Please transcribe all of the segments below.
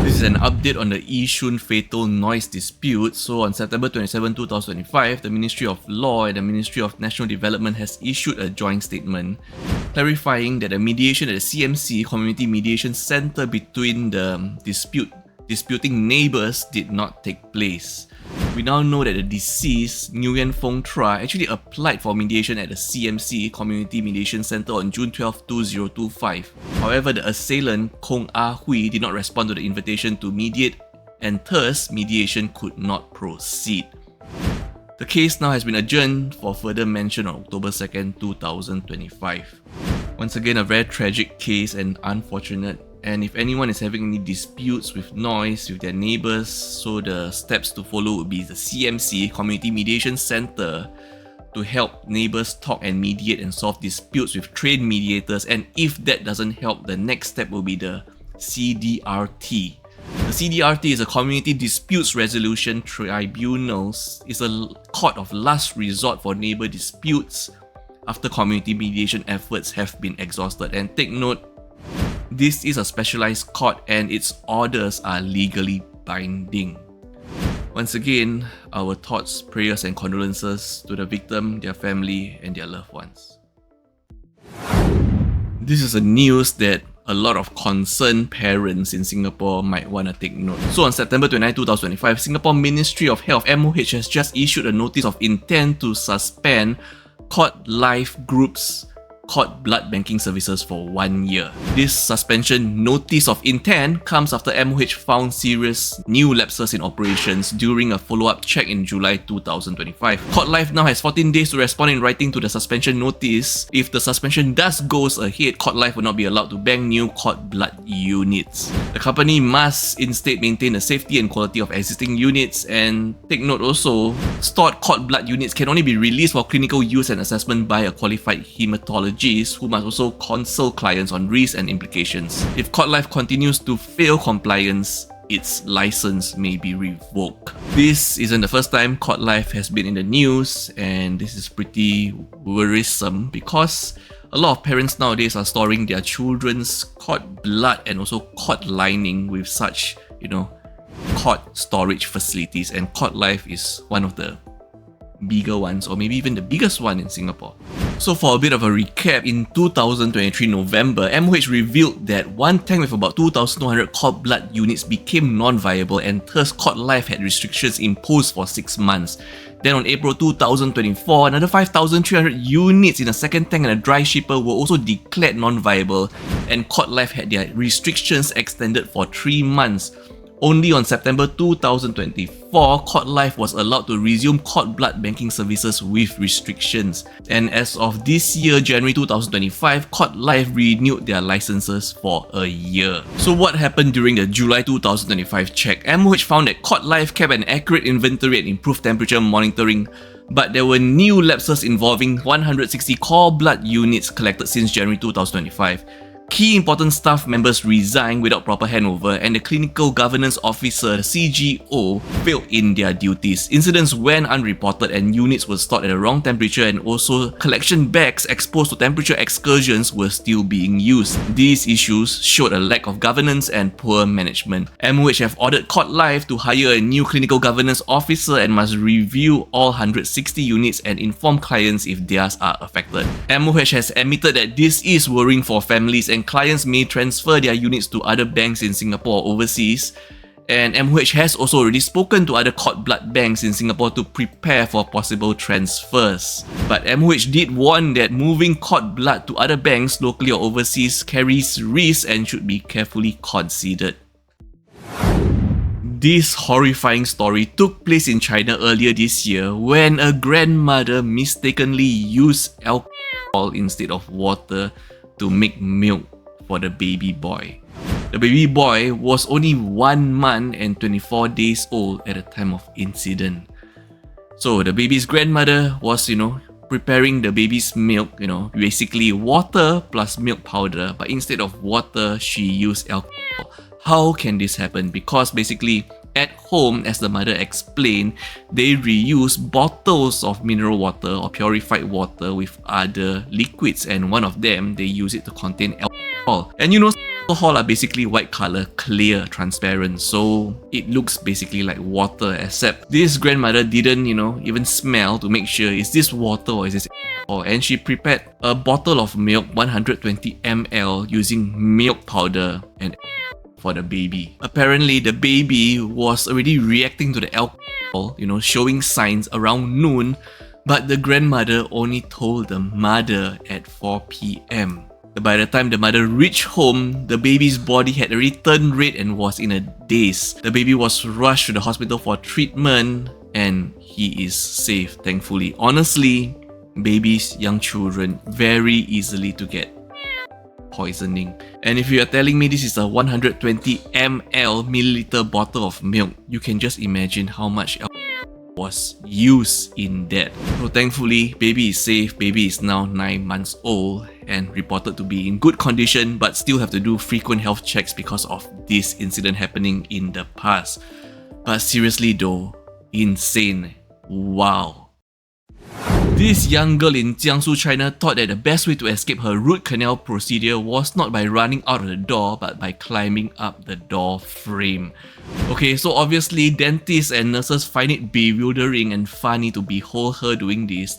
This is an update on the Yishun fatal noise dispute. So on September 27, 2025, the Ministry of Law and the Ministry of National Development has issued a joint statement clarifying that the mediation at the CMC Community Mediation Centre between the disputing neighbours did not take place. We now know that the deceased, Yuan actually applied for mediation at the CMC Community Mediation Centre on June 12, 2025. However, the assailant, Kong Ah Hui, did not respond to the invitation to mediate, and thus mediation could not proceed. The case now has been adjourned for further mention on October 2, 2025. Once again, a very tragic case and unfortunate. And if anyone is having any disputes with noise with their neighbours, so the steps to follow would be the CMC Community Mediation Centre to help neighbours talk and mediate and solve disputes with trained mediators. And if that doesn't help, the next step will be the CDRT. The CDRT is a Community Disputes Resolution Tribunals. It's a court of last resort for neighbour disputes after community mediation efforts have been exhausted. And take note, this is a specialized court and its orders are legally binding. Once again, our thoughts, prayers and condolences to the victim, their family and their loved ones. This is a news that a lot of concerned parents in Singapore might want to take note. So on September 29, 2025, Singapore Ministry of Health MOH has just issued a notice of intent to suspend Cordlife Group's cord blood banking services for 1 year. This suspension notice of intent comes after MOH found serious new lapses in operations during a follow-up check in July 2025. Cordlife now has 14 days to respond in writing to the suspension notice. If the suspension does goes ahead, Cordlife will not be allowed to bank new cord blood units. The company must instead maintain the safety and quality of existing units, and take note also, stored cord blood units can only be released for clinical use and assessment by a qualified hematologist who must also consult clients on risks and implications. If Cordlife continues to fail compliance, its license may be revoked. This isn't the first time Cordlife has been in the news, and this is pretty worrisome because a lot of parents nowadays are storing their children's cord blood and also cord lining with such, cord storage facilities, and Cordlife is one of the bigger ones, or maybe even the biggest one in Singapore. So for a bit of a recap, in 2023 November, MOH revealed that one tank with about 2,200 cord blood units became non-viable, and thus Cordlife had restrictions imposed for 6 months. Then on April 2024, another 5,300 units in a second tank and a dry shipper were also declared non-viable, and Cordlife had their restrictions extended for 3 months. Only on September 2024, Cordlife was allowed to resume cord blood banking services with restrictions. And as of this year, January 2025, Cordlife renewed their licenses for a year. So what happened during the July 2025 check? MOH found that Cordlife kept an accurate inventory and improved temperature monitoring, but there were new lapses involving 160 cord blood units collected since January 2025. Key important staff members resigned without proper handover, and the clinical governance officer, the CGO, failed in their duties. Incidents went unreported and units were stored at the wrong temperature, and also collection bags exposed to temperature excursions were still being used. These issues showed a lack of governance and poor management. MOH have ordered Cordlife to hire a new clinical governance officer and must review all 160 units and inform clients if theirs are affected. MOH has admitted that this is worrying for families, and clients may transfer their units to other banks in Singapore or overseas. And MOH has also already spoken to other cord blood banks in Singapore to prepare for possible transfers. But MOH did warn that moving cord blood to other banks locally or overseas carries risks and should be carefully considered. This horrifying story took place in China earlier this year when a grandmother mistakenly used alcohol instead of water to make milk for the baby boy. The baby boy was only 1 month and 24 days old at the time of incident. So the baby's grandmother was, preparing the baby's milk, basically water plus milk powder, but instead of water, she used alcohol. How can this happen? Because basically, at home, as the mother explained, they reuse bottles of mineral water or purified water with other liquids, and one of them, they use it to contain alcohol. And Alcohol are basically white color, clear, transparent, so it looks basically like water, except this grandmother didn't, even smell to make sure is this water or is this alcohol, and she prepared a bottle of milk, 120 ml, using milk powder and for the baby. Apparently, the baby was already reacting to the alcohol, showing signs around noon, but the grandmother only told the mother at 4 p.m. By the time the mother reached home, the baby's body had already turned red and was in a daze. The baby was rushed to the hospital for treatment and he is safe, thankfully. Honestly, babies, young children, very easily to get poisoning. And if you are telling me this is a 120 milliliter bottle of milk, you can just imagine how much was used in that. So thankfully, baby is safe. Baby is now 9 months old and reported to be in good condition, but still have to do frequent health checks because of this incident happening in the past. But seriously though, insane. Wow. This young girl in Jiangsu, China thought that the best way to escape her root canal procedure was not by running out of the door, but by climbing up the door frame. Okay, so obviously dentists and nurses find it bewildering and funny to behold her doing this.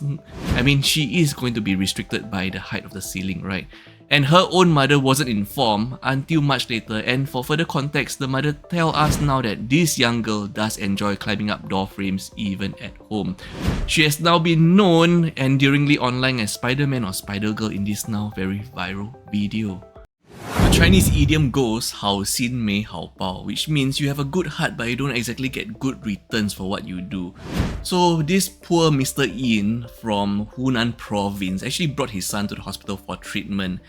I mean, she is going to be restricted by the height of the ceiling, right? And her own mother wasn't informed until much later, and for further context, the mother tells us now that this young girl does enjoy climbing up door frames even at home. She has now been known enduringly online as Spider-Man or Spider-Girl in this now very viral video. The Chinese idiom goes, 好心没好报, which means you have a good heart but you don't exactly get good returns for what you do. So this poor Mr. Yin from Hunan province actually brought his son to the hospital for treatment.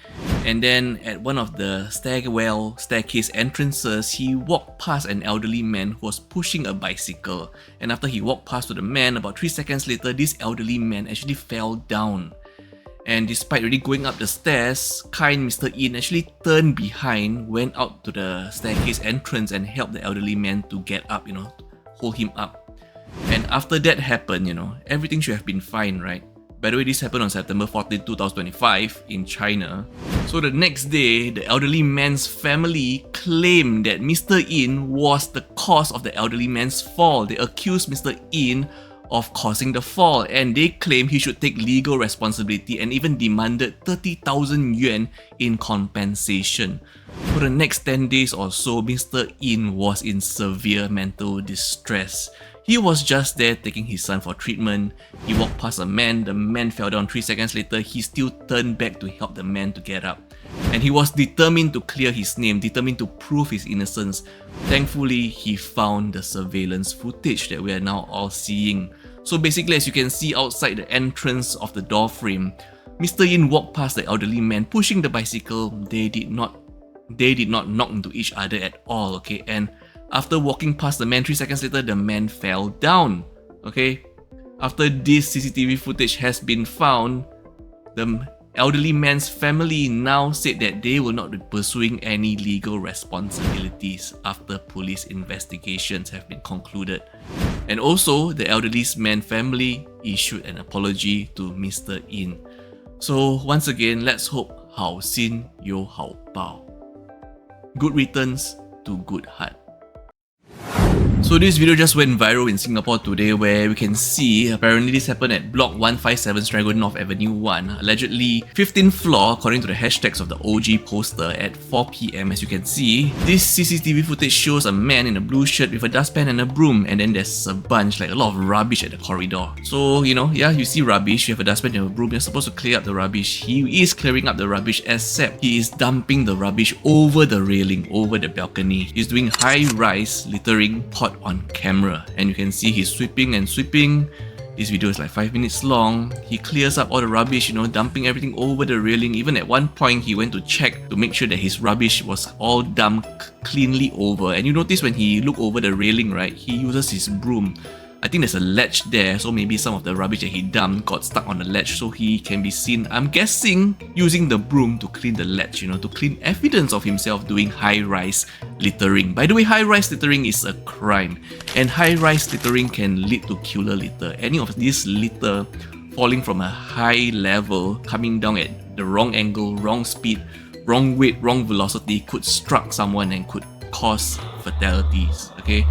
And then at one of the staircase entrances, he walked past an elderly man who was pushing a bicycle. And after he walked past to the man, about 3 seconds later, this elderly man actually fell down. And despite already going up the stairs, kind Mr. Yin actually turned behind, went out to the staircase entrance and helped the elderly man to get up, to hold him up. And after that happened, everything should have been fine, right? By the way, this happened on September 14, 2025 in China. So the next day, the elderly man's family claimed that Mr. Yin was the cause of the elderly man's fall. They accused Mr. Yin of causing the fall, and they claim he should take legal responsibility and even demanded 30,000 yuan in compensation. For the next 10 days or so, Mr. Yin was in severe mental distress. He was just there taking his son for treatment. He walked past a man, the man fell down. 3 seconds later, he still turned back to help the man to get up. And he was determined to clear his name, determined to prove his innocence. Thankfully, he found the surveillance footage that we are now all seeing. So basically, as you can see outside the entrance of the door frame, Mr. Yin walked past the elderly man pushing the bicycle. They did not knock into each other at all, okay? And after walking past the man, 3 seconds later, the man fell down, okay? After this CCTV footage has been found, the elderly man's family now said that they will not be pursuing any legal responsibilities after police investigations have been concluded. And also, the elderly man's family issued an apology to Mr. Yin. So once again, let's hope 好心有好报. Good returns to good heart. So this video just went viral in Singapore today, where we can see apparently this happened at Block 157 Serangoon North Avenue 1, allegedly 15th floor according to the hashtags of the OG poster at 4 p.m. As you can see, this CCTV footage shows a man in a blue shirt with a dustpan and a broom, and then there's a bunch, like a lot of rubbish at the corridor. So, you see rubbish, you have a dustpan and a broom, you're supposed to clear up the rubbish. He is clearing up the rubbish, except he is dumping the rubbish over the railing, over the balcony. He's doing high-rise littering caught on camera, and you can see he's sweeping and sweeping. This video is like 5 minutes long. He clears up all the rubbish, dumping everything over the railing. Even at one point, he went to check to make sure that his rubbish was all dumped cleanly over. And you notice when he looked over the railing, right, he uses his broom. I think there's a ledge there, so maybe some of the rubbish that he dumped got stuck on the ledge, so he can be seen, I'm guessing, using the broom to clean the ledge, to clean evidence of himself doing high-rise littering. By the way, high-rise littering is a crime, and high-rise littering can lead to killer litter. Any of this litter falling from a high level, coming down at the wrong angle, wrong speed, wrong weight, wrong velocity could struck someone and could cause fatalities, okay?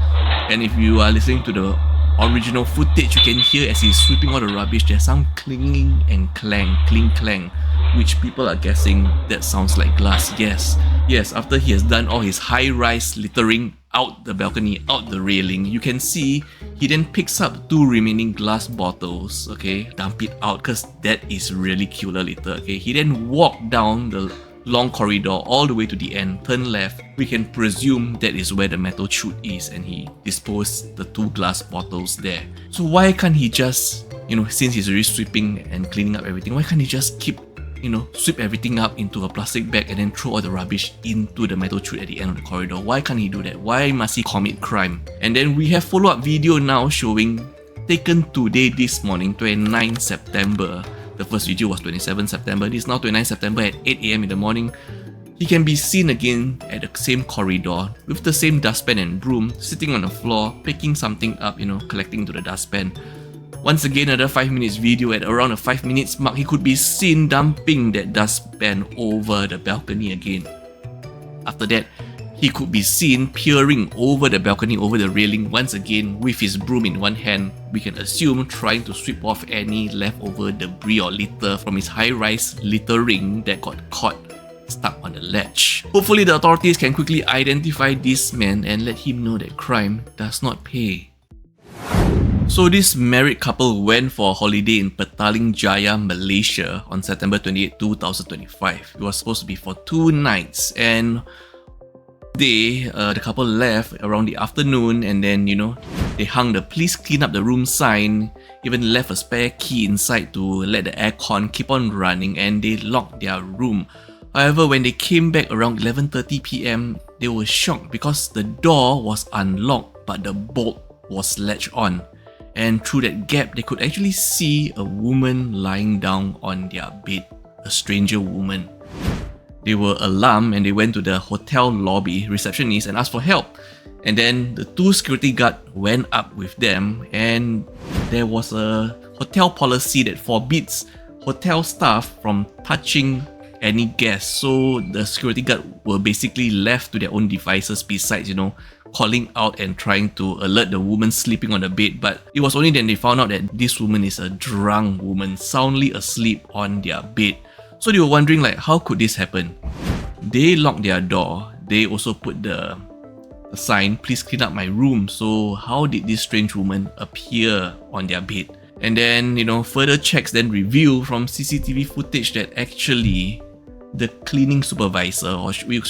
And if you are listening to the original footage, you can hear as he's sweeping all the rubbish, there's some clinging and clang, which people are guessing that sounds like glass. Yes, after he has done all his high-rise littering out the balcony, out the railing, you can see he then picks up 2 remaining glass bottles, okay, dump it out because that is really killer litter, okay. He then walked down the long corridor all the way to the end, turn left. We can presume that is where the metal chute is, and he disposed the 2 glass bottles there. So why can't he just, since he's already sweeping and cleaning up everything, why can't he just keep, sweep everything up into a plastic bag and then throw all the rubbish into the metal chute at the end of the corridor? Why can't he do that? Why must he commit crime? And then we have follow-up video now showing, taken today, this morning, 29 September. The first video was 27 September. This is now 29 September at 8 AM in the morning. He can be seen again at the same corridor with the same dustpan and broom, sitting on the floor, picking something up, collecting to the dustpan. Once again, another 5 minutes video. At around the 5 minutes mark, he could be seen dumping that dustpan over the balcony again. After that, he could be seen peering over the balcony, over the railing once again with his broom in one hand. We can assume trying to sweep off any leftover debris or litter from his high-rise littering that got caught stuck on the ledge. Hopefully the authorities can quickly identify this man and let him know that crime does not pay. So this married couple went for a holiday in Petaling Jaya, Malaysia on September 28, 2025. It was supposed to be for 2 nights, and the couple left around the afternoon, and then they hung the "please clean up the room" sign, even left a spare key inside to let the aircon keep on running, and they locked their room. However, when they came back around 11:30 PM, they were shocked because the door was unlocked but the bolt was latched on, and through that gap they could actually see a woman lying down on their bed, a stranger woman. They were alarmed and they went to the hotel lobby receptionist and asked for help. And then the 2 security guards went up with them, and there was a hotel policy that forbids hotel staff from touching any guests. So the security guard were basically left to their own devices besides, calling out and trying to alert the woman sleeping on the bed. But it was only then they found out that this woman is a drunk woman, soundly asleep on their bed. So they were wondering, how could this happen? They locked their door. They also put the sign, "please clean up my room." So how did this strange woman appear on their bed? And then, further checks then reveal from CCTV footage that actually the cleaning supervisor, or we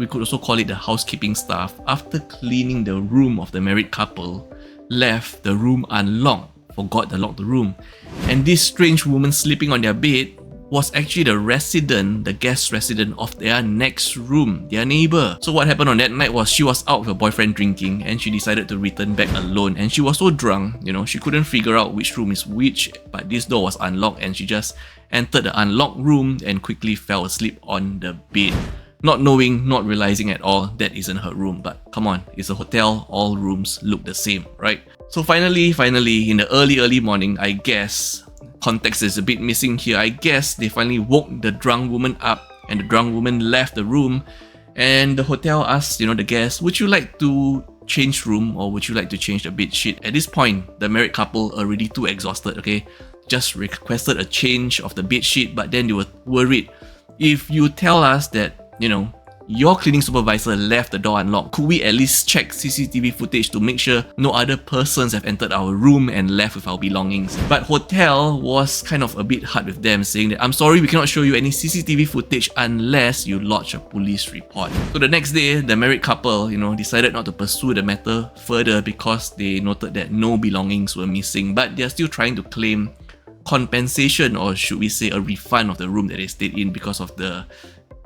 could also call it the housekeeping staff, after cleaning the room of the married couple, left the room unlocked, forgot to lock the room. And this strange woman sleeping on their bed was actually the guest resident of their next room, their neighbor. So what happened on that night was she was out with her boyfriend drinking, and she decided to return back alone. And she was so drunk, she couldn't figure out which room is which, but this door was unlocked, and she just entered the unlocked room and quickly fell asleep on the bed. Not knowing, not realizing at all that isn't her room. But come on, it's a hotel, all rooms look the same, right? So finally, in the early morning, I guess, context is a bit missing here, I guess they finally woke the drunk woman up, and the drunk woman left the room, and the hotel asked, the guest, "Would you like to change room, or would you like to change the bed sheet?" At this point, the married couple already too exhausted, okay, just requested a change of the bed sheet, but then they were worried. If you tell us that, your cleaning supervisor left the door unlocked, could we at least check CCTV footage to make sure no other persons have entered our room and left with our belongings? But hotel was kind of a bit hard with them, saying that, "I'm sorry, we cannot show you any CCTV footage unless you lodge a police report." So the next day, the married couple, decided not to pursue the matter further because they noted that no belongings were missing, but they're still trying to claim compensation, or should we say a refund of the room that they stayed in because of the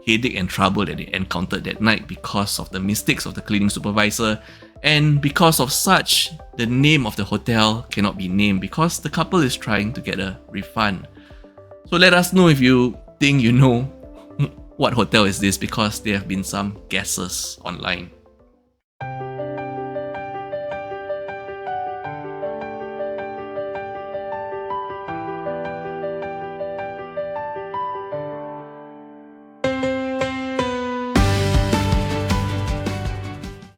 headache and trouble that they encountered that night because of the mistakes of the cleaning supervisor. And because of such, the name of the hotel cannot be named because the couple is trying to get a refund. So let us know if you think you know what hotel is this, because there have been some guesses online.